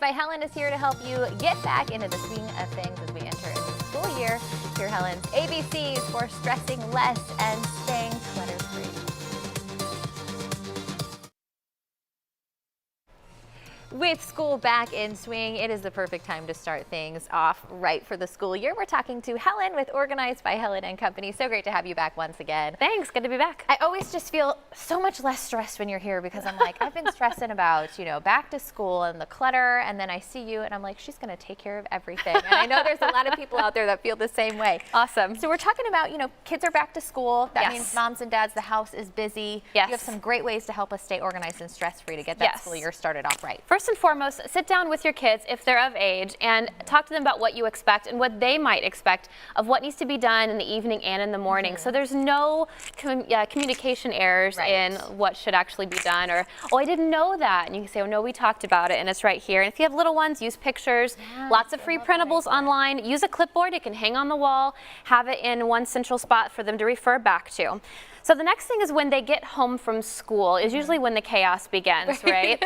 By Helen is here to help you get back into the swing of things as we enter into the school year. Here are Helen's ABCs for stressing less and staying clutter-free. With school back in swing, it is the perfect time to start things off right for the school year. We're talking to Helen with Organized by Helen and Company. So great to have you back once again. Thanks, good to be back. I always just feel so much less stressed when you're here because I'm like, I've been stressing about, back to school and the clutter, and then I see you and I'm like, she's gonna take care of everything. And I know there's a lot of people out there that feel the same way. Awesome. So we're talking about, kids are back to school. That Yes. means moms and dads, the house is busy. Yes. You have some great ways to help us stay organized and stress-free to get that Yes. school year started off right. First and foremost, sit down with your kids if they're of age and talk to them about what you expect and what they might expect of what needs to be done in the evening and in the morning. So there's no communication errors in what should actually be done, or, oh, I didn't know that. And you can say, oh, no, we talked about it and it's right here. And if you have little ones, use pictures. Lots of free printables online. Use a clipboard. It can hang on the wall. Have it in one central spot for them to refer back to. So the next thing is when they get home from school is usually when the chaos begins, right?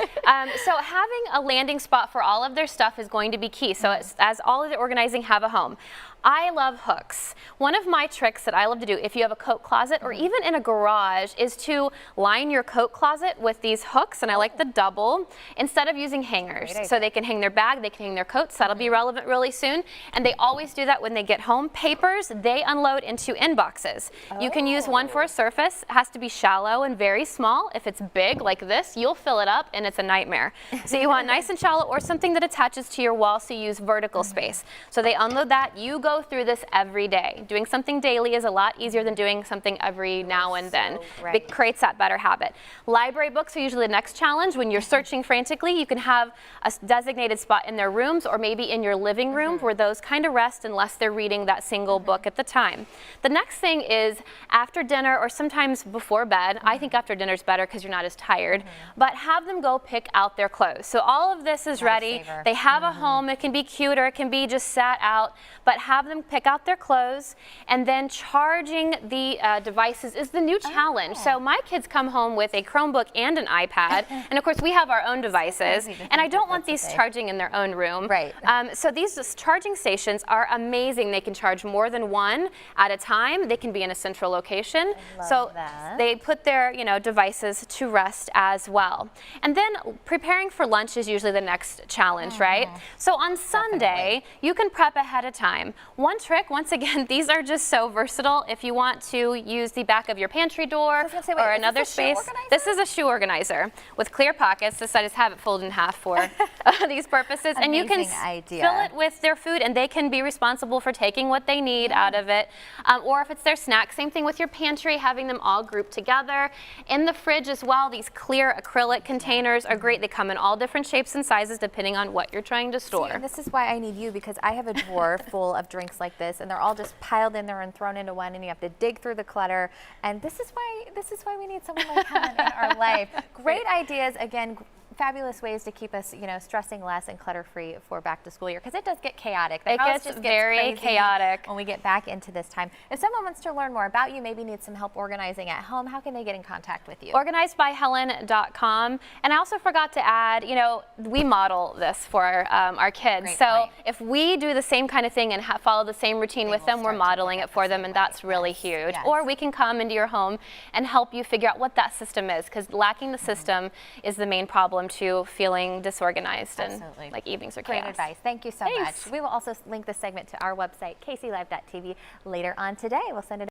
So having a landing spot for all of their stuff is going to be key. So as all of the organizing, have a home. I love hooks. One of my tricks that I love to do if you have a coat closet or even in a garage is to line your coat closet with these hooks, and I like the double, instead of using hangers. So they can hang their bag, they can hang their coats. That'll be relevant really soon. And they always do that when they get home. Papers, they unload into inboxes. You can use one for a surface. It has to be shallow and very small. If it's big like this, you'll fill it up and it's a nightmare. So you want nice and shallow or something that attaches to your wall, so you use vertical space. So they unload that. You go through this every day. Doing something daily is a lot easier than doing something every now and then. It creates that better habit. Library books are usually the next challenge. When you're searching frantically, you can have a designated spot in their rooms or maybe in your living room where those kind of rest unless they're reading that single book at the time. The next thing is after dinner or sometimes before bed. I think after dinner is better because you're not as tired, but have them go pick out their clothes. So all of this is ready. They have a home. It can be cute or it can be just sat out, but have them pick out their clothes, and then charging the devices is the new challenge. So my kids come home with a Chromebook and an iPad, and of course we have our own devices, and I don't want these charging in their own room. So these charging stations are amazing. They can charge more than one at a time. They can be in a central location. So they put their devices to rest as well. And then preparing for lunch is usually the next challenge, right? So on Sunday, you can prep ahead of time. One trick, once again, these are just so versatile. If you want to use the back of your pantry door or another space, this is a shoe organizer with clear pockets. I just have it folded in half for these purposes. And you can fill it with their food, and they can be responsible for taking what they need out of it. Or if it's their snack, same thing with your pantry, having them all grouped together. In the fridge as well, these clear acrylic containers are great. They come in all different shapes and sizes depending on what you're trying to store. And this is why I need you, because I have a drawer full of drinks like this, and they're all just piled in there and thrown into one, and you have to dig through the clutter. And this is why we need someone like Helen in our life. Great ideas, again. Fabulous ways to keep us, stressing less and clutter-free for back to school year, because it does get chaotic. The house just gets very chaotic when we get back into this time. If someone wants to learn more about you, maybe needs some help organizing at home, how can they get in contact with you? Organizedbyhelen.com. And I also forgot to add, we model this for our kids. If we do the same kind of thing and follow the same routine with them, we're modeling it for them, and that's really huge. Or we can come into your home and help you figure out what that system is, because lacking the system is the main problem to feeling disorganized and like evenings are chaos. Great advice. Thank you so much. We will also link this segment to our website, kclive.tv, later on today. We'll send it